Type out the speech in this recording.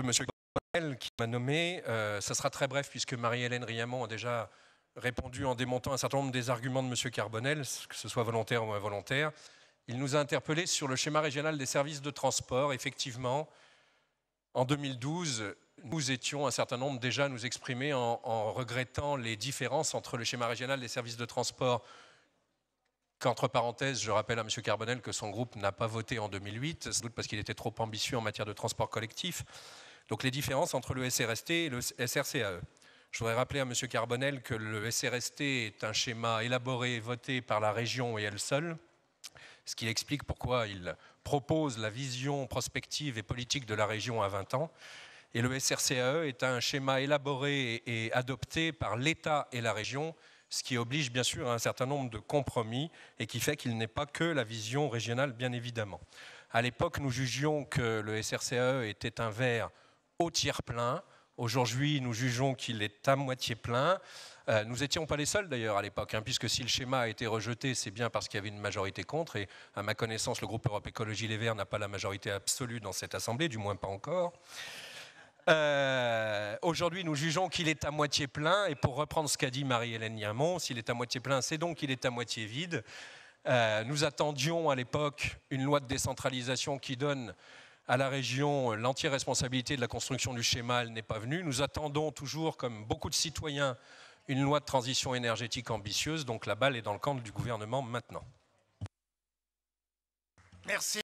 de M. Carbonel qui m'a nommé. Ça sera très bref puisque Marie-Hélène Riamont a déjà répondu en démontant un certain nombre des arguments de M. Carbonel, que ce soit volontaire ou involontaire. Il nous a interpellés sur le schéma régional des services de transport. Effectivement, en 2012, nous étions un certain nombre déjà à nous exprimer en regrettant les différences entre le schéma régional des services de transport, qu'entre parenthèses, je rappelle à M. Carbonel que son groupe n'a pas voté en 2008, sans doute parce qu'il était trop ambitieux en matière de transport collectif. Donc les différences entre le SRST et le SRCAE. Je voudrais rappeler à M. Carbonel que le SRST est un schéma élaboré et voté par la région et elle seule, ce qui explique pourquoi il propose la vision prospective et politique de la région à 20 ans. Et le SRCAE est un schéma élaboré et adopté par l'État et la région, ce qui oblige bien sûr à un certain nombre de compromis et qui fait qu'il n'est pas que la vision régionale, bien évidemment. À l'époque, nous jugions que le SRCAE était un verre au tiers plein. Aujourd'hui, nous jugeons qu'il est à moitié plein. Nous n'étions pas les seuls d'ailleurs à l'époque, puisque si le schéma a été rejeté, c'est bien parce qu'il y avait une majorité contre. Et à ma connaissance, le groupe Europe Écologie Les Verts n'a pas la majorité absolue dans cette Assemblée, du moins pas encore. Aujourd'hui, nous jugeons qu'il est à moitié plein. Et pour reprendre ce qu'a dit Marie-Hélène Riamont, s'il est à moitié plein, c'est donc qu'il est à moitié vide. Nous attendions à l'époque une loi de décentralisation qui donne à la région l'entière responsabilité de la construction du schéma. Elle n'est pas venue. Nous attendons toujours, comme beaucoup de citoyens, une loi de transition énergétique ambitieuse. Donc la balle est dans le camp du gouvernement maintenant. Merci.